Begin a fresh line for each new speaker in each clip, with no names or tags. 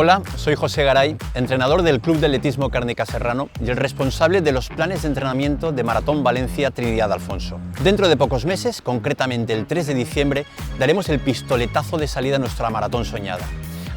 Hola, soy José Garay, entrenador del Club de Atletismo Cárnica Serrano y el responsable de los planes de entrenamiento de Maratón Valencia Trinidad Alfonso. Dentro de pocos meses, concretamente el 3 de diciembre, daremos el pistoletazo de salida a nuestra maratón soñada,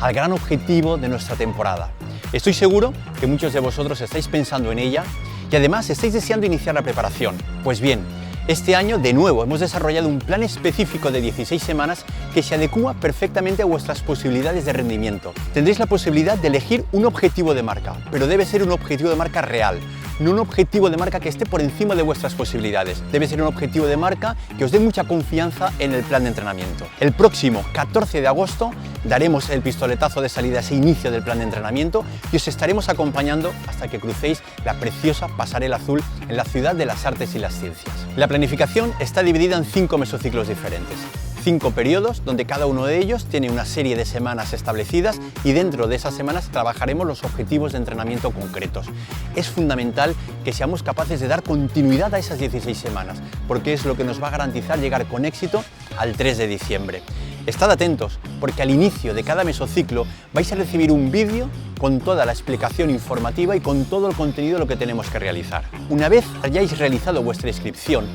al gran objetivo de nuestra temporada. Estoy seguro que muchos de vosotros estáis pensando en ella y además estáis deseando iniciar la preparación. Pues bien, este año, de nuevo, hemos desarrollado un plan específico de 16 semanas que se adecúa perfectamente a vuestras posibilidades de rendimiento. Tendréis la posibilidad de elegir un objetivo de marca, pero debe ser un objetivo de marca real, no un objetivo de marca que esté por encima de vuestras posibilidades. Debe ser un objetivo de marca que os dé mucha confianza en el plan de entrenamiento. El próximo 14 de agosto daremos el pistoletazo de salida a ese inicio del plan de entrenamiento y os estaremos acompañando hasta que crucéis la preciosa pasarela azul en la ciudad de las artes y las ciencias. La planificación está dividida en 5 mesociclos diferentes. 5 periodos donde cada uno de ellos tiene una serie de semanas establecidas y dentro de esas semanas trabajaremos los objetivos de entrenamiento concretos. Es fundamental que seamos capaces de dar continuidad a esas 16 semanas porque es lo que nos va a garantizar llegar con éxito al 3 de diciembre. Estad atentos porque al inicio de cada mesociclo vais a recibir un vídeo con toda la explicación informativa y con todo el contenido de lo que tenemos que realizar. Una vez hayáis realizado vuestra inscripción,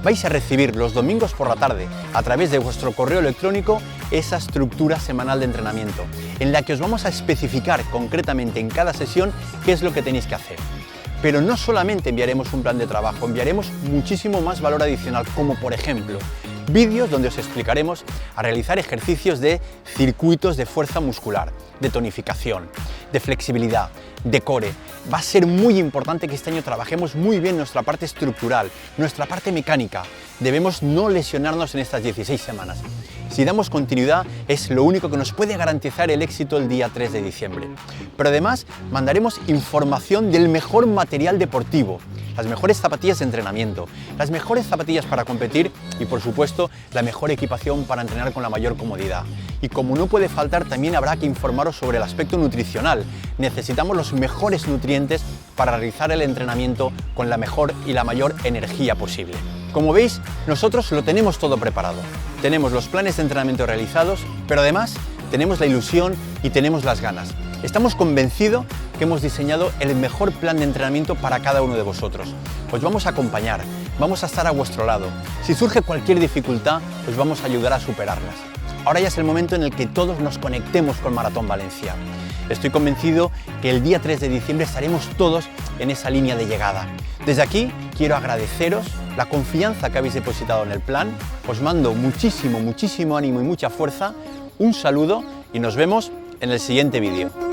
vais a recibir los domingos por la tarde, a través de vuestro correo electrónico, esa estructura semanal de entrenamiento, en la que os vamos a especificar concretamente en cada sesión qué es lo que tenéis que hacer. Pero no solamente enviaremos un plan de trabajo, enviaremos muchísimo más valor adicional, como por ejemplo, vídeos donde os explicaremos a realizar ejercicios de circuitos de fuerza muscular, de tonificación, de flexibilidad, de core. Va a ser muy importante que este año trabajemos muy bien nuestra parte estructural, nuestra parte mecánica. Debemos no lesionarnos en estas 16 semanas. Si damos continuidad, es lo único que nos puede garantizar el éxito el día 3 de diciembre. Pero además, mandaremos información del mejor material deportivo, las mejores zapatillas de entrenamiento, las mejores zapatillas para competir y, por supuesto, la mejor equipación para entrenar con la mayor comodidad. Y como no puede faltar, también habrá que informaros sobre el aspecto nutricional. Necesitamos los mejores nutrientes para realizar el entrenamiento con la mejor y la mayor energía posible. Como veis, nosotros lo tenemos todo preparado. Tenemos los planes de entrenamiento realizados, pero además tenemos la ilusión y tenemos las ganas. Estamos convencidos que hemos diseñado el mejor plan de entrenamiento para cada uno de vosotros. Os vamos a acompañar, vamos a estar a vuestro lado. Si surge cualquier dificultad, os vamos a ayudar a superarlas. Ahora ya es el momento en el que todos nos conectemos con Maratón Valencia. Estoy convencido que el día 3 de diciembre estaremos todos en esa línea de llegada. Desde aquí quiero agradeceros la confianza que habéis depositado en el plan. Os mando muchísimo ánimo y mucha fuerza. Un saludo y nos vemos en el siguiente vídeo.